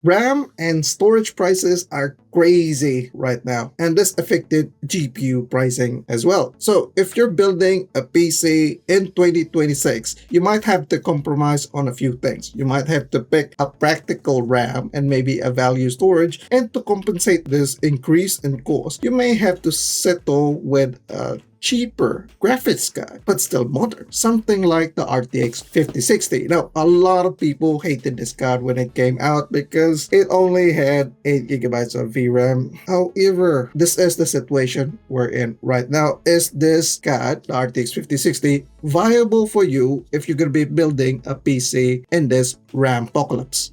RAM and storage prices are crazy right now, and this affected GPU pricing as well. So if you're building a PC in 2026, you might have to compromise on a few things. You might have to pick a practical RAM and maybe a value storage, and to compensate this increase in cost, you may have to settle with a cheaper graphics card, but still modern. Something like the RTX 5060. Now, a lot of people hated this card when it came out because it only had 8 gigabytes of VRAM. However, this is the situation we're in right now. Is this card, the RTX 5060, viable for you if you're going to be building a PC in this RAM apocalypse?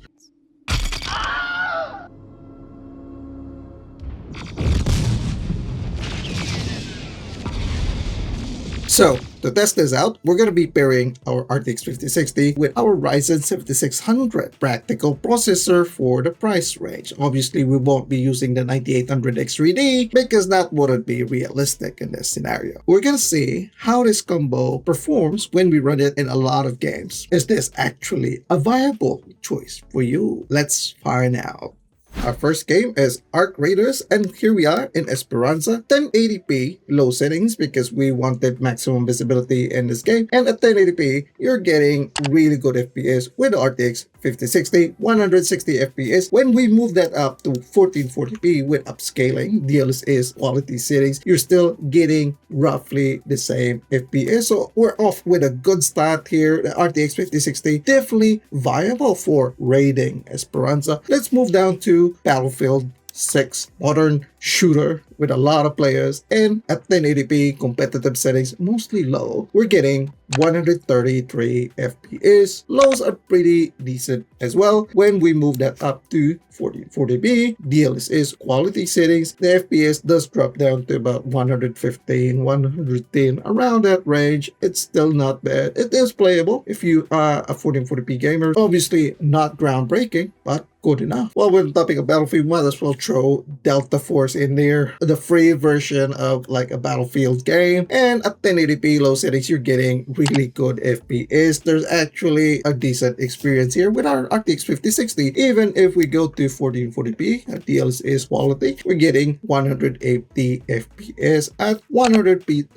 So, to test this out, we're going to be pairing our RTX 5060 with our Ryzen 7600 practical processor for the price range. Obviously, we won't be using the 9800X3D because that wouldn't be realistic in this scenario. We're going to see how this combo performs when we run it in a lot of games. Is this actually a viable choice for you? Let's find out. Our first game is Arc Raiders, and here we are in Esperanza, 1080p low settings because we wanted maximum visibility in this game, and at 1080p you're getting really good FPS with the RTX 5060, 160 FPS. When we move that up to 1440p with upscaling, DLSS quality settings, you're still getting roughly the same FPS. So we're off with a good start here. The RTX 5060 definitely viable for raiding Esperanza. Let's move down to Battlefield 6 modern shooter with a lot of players, and at 1080p competitive settings, mostly low, we're getting 133 FPS. Lows are pretty decent as well. When we move that up to 1440p DLSS quality settings, the FPS does drop down to about 115, 110, around that range. It's still not bad. It is playable if you are a 1440p gamer. Obviously not groundbreaking, but good enough. While we're on the topic of Battlefield, might as well throw Delta Force in there, the free version of like a Battlefield game. And at 1080p low settings, you're getting really good FPS. There's actually a decent experience here with our RTX 5060. Even if we go to 1440p at DLSS quality, we're getting 180 FPS at 100%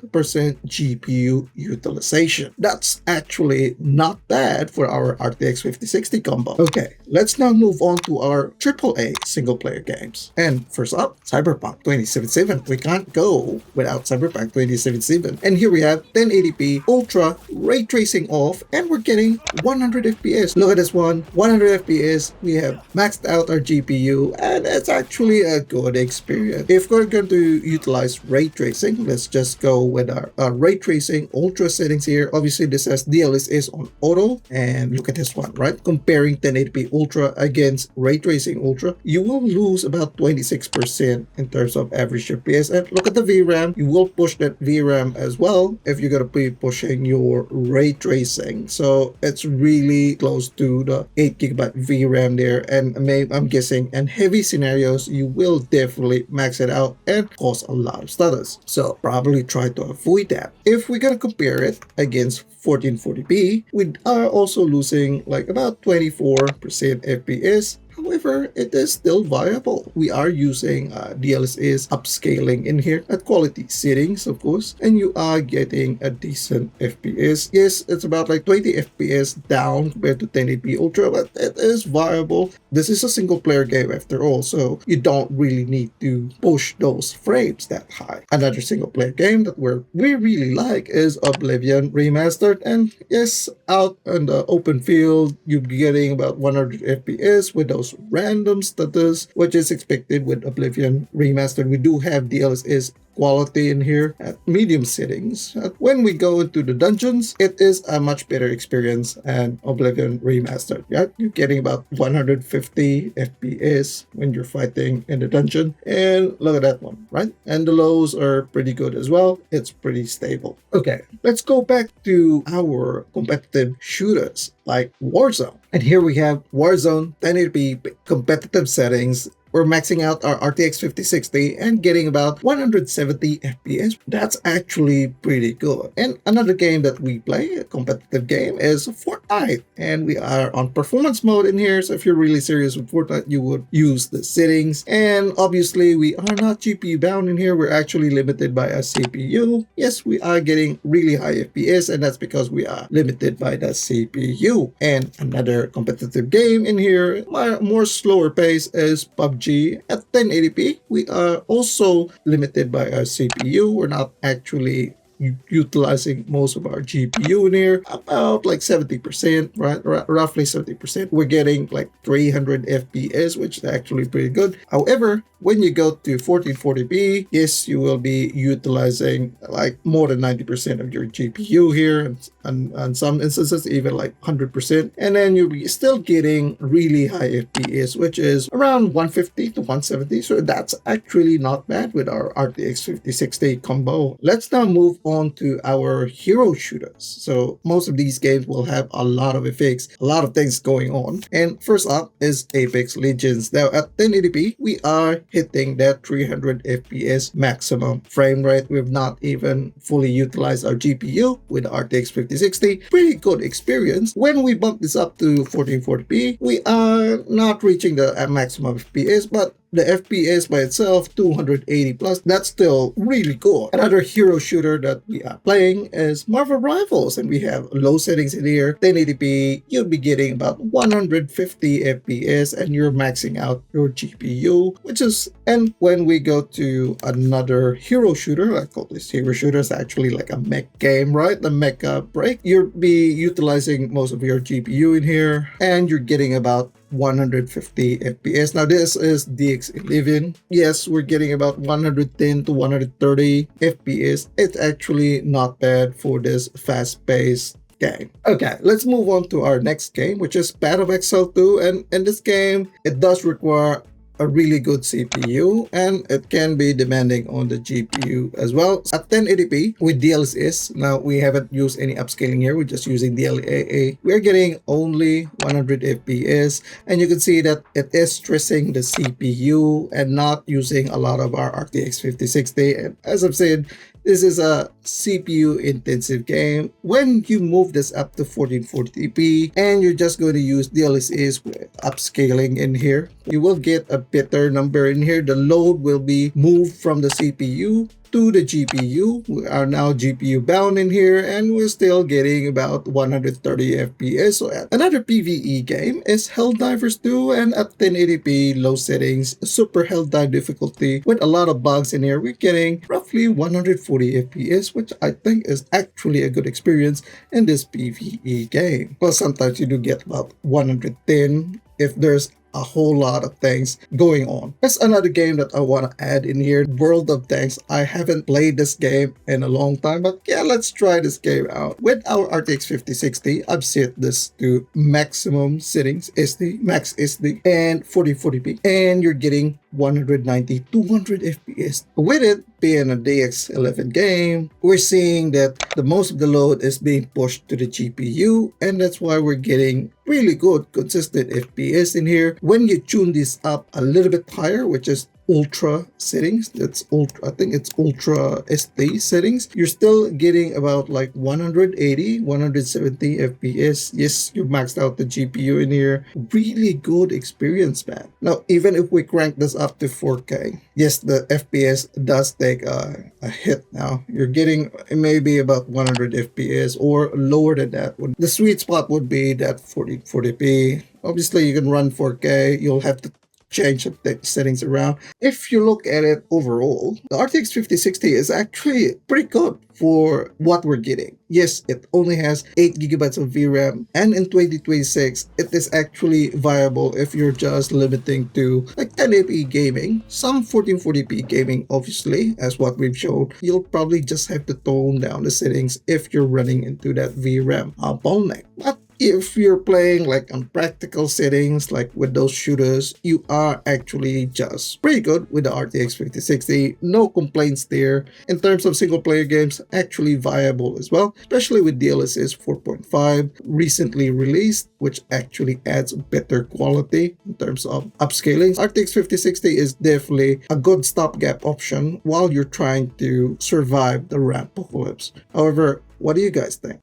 GPU utilization. That's actually not bad for our RTX 5060 combo. Okay, let's now move on to our AAA single player games. And first up, CyberPunk 2077. We can't go without CyberPunk 2077. And here we have 1080p ultra ray tracing off, and we're getting 100 FPS. Look at this one, 100 FPS. We have maxed out our GPU, and it's actually a good experience. If we're going to utilize ray tracing, let's just go with our ray tracing ultra settings here. Obviously, this has DLSS on auto, and look at this one, right? Comparing 1080p ultra against ray tracing ultra, you will lose about 26% in terms of average FPS. And look at the VRAM, you will push that VRAM as well if you're going to be pushing your ray tracing. So it's really close to the 8 gigabyte VRAM there, and I'm guessing in heavy scenarios you will definitely max it out and cause a lot of stutters. So probably try to avoid that. If we're going to compare it against 1440p, we are also losing like about 24% FPS. However, it is still viable. We are using DLSS upscaling in here at quality settings, of course, and you are getting a decent FPS. Yes, it's about like 20 FPS down compared to 1080p Ultra, but it is viable. This is a single player game after all, so you don't really need to push those frames that high. Another single player game that we really like is Oblivion Remastered, and yes, out on the open field, you're getting about 100 FPS with those random stutters, which is expected with Oblivion Remastered. We do have DLSS quality in here at medium settings. When we go into the dungeons, it is a much better experience and Oblivion Remastered. Yeah, you're getting about 150 FPS when you're fighting in the dungeon. And look at that one, right? And the lows are pretty good as well. It's pretty stable. Okay, let's go back to our competitive shooters like Warzone. And here we have Warzone 1080p competitive settings. we're maxing out our RTX 5060 and getting about 170 FPS. That's actually pretty good. And another game that we play, a competitive game, is Fortnite. And we are on performance mode in here. So if you're really serious with Fortnite, you would use the settings. And obviously, we are not GPU bound in here. We're actually limited by a CPU. Yes, we are getting really high FPS, and that's because we are limited by the CPU. And another competitive game in here, more slower pace, is PUBG at 1080p. We are also limited by our CPU. We're not actually utilizing most of our GPU in here, about like 70%, right? Roughly 70%. We're getting like 300 FPS, which is actually pretty good. However, when you go to 1440p, yes, you will be utilizing like more than 90% of your GPU here, and some instances even like 100%. And then you'll be still getting really high FPS, which is around 150 to 170. So that's actually not bad with our RTX 5060 combo. Let's now move on to our hero shooters. So most of these games will have a lot of effects, a lot of things going on. And first up is Apex Legends. Now at 1080p, we are hitting that 300 FPS maximum frame rate. We've not even fully utilized our GPU with RTX 5060. Pretty good experience. When we bump this up to 1440p, we are not reaching the maximum FPS, but the FPS by itself, 280 plus, that's still really good. Another hero shooter that we are playing is Marvel Rivals, and we have low settings in here. 1080p, you'll be getting about 150 FPS, and you're maxing out your GPU, which is, and when we go to another hero shooter, I call this hero shooter, it's actually like a mech game, right? The Mecha break, you'll be utilizing most of your GPU in here, and you're getting about 150 FPS. Now this is Oblivion. Yes, we're getting about 110 to 130 FPS. It's actually not bad for this fast-paced game. Okay, let's move on to our next game, which is Path of Exile 2. And in this game, it does require a really good CPU, and it can be demanding on the GPU as well. At 1080p with DLSS, now we haven't used any upscaling here, we're just using DLAA. We're getting only 100 FPS, and you can see that it is stressing the CPU and not using a lot of our RTX 5060. And as I've said, this is a CPU intensive game. When you move this up to 1440p and you're just going to use DLSS with upscaling in here, you will get a better number in here. The load will be moved from the CPU to the GPU. We are now GPU bound in here, and we're still getting about 130 FPS. So another PvE game is Helldivers 2, and at 1080p low settings, super Helldive difficulty with a lot of bugs in here, we're getting roughly 140 FPS, which I think is actually a good experience in this PvE game. Well, sometimes you do get about 110 if there's a whole lot of things going on. That's another game that I want to add in here, World of Tanks. I haven't played this game in a long time, but yeah, let's try this game out. With our RTX 5060, I've set this to maximum settings, SD, max SD, and 1440p, and you're getting 190, 200 FPS. With it being a DX11 game, we're seeing that the most of the load is being pushed to the GPU, and that's why we're getting really good, consistent FPS in here. When you tune this up a little bit higher, which is ultra settings, that's ultra, I think it's ultra SD settings, you're still getting about like 180, 170 FPS. Yes, you maxed out the GPU in here. Really good experience, man. Now, even if we crank this up to 4K, yes, the FPS does take a hit now. You're getting maybe about 100 FPS or lower than that. The sweet spot would be that 40p. Obviously, you can run 4K. You'll have to change the settings around. If you look at it overall, the RTX 5060 is actually pretty good for what we're getting. Yes, it only has 8GB of VRAM, and in 2026, it is actually viable if you're just limiting to like 1080p gaming. Some 1440p gaming, obviously, as what we've shown, you'll probably just have to tone down the settings if you're running into that VRAM bottleneck. But if you're playing like on practical settings, like with those shooters, you are actually just pretty good with the RTX 5060. No complaints there. In terms of single player games, actually viable as well, especially with DLSS 4.5 recently released, which actually adds better quality in terms of upscaling. RTX 5060 is definitely a good stopgap option while you're trying to survive the RAM apocalypse. However, what do you guys think?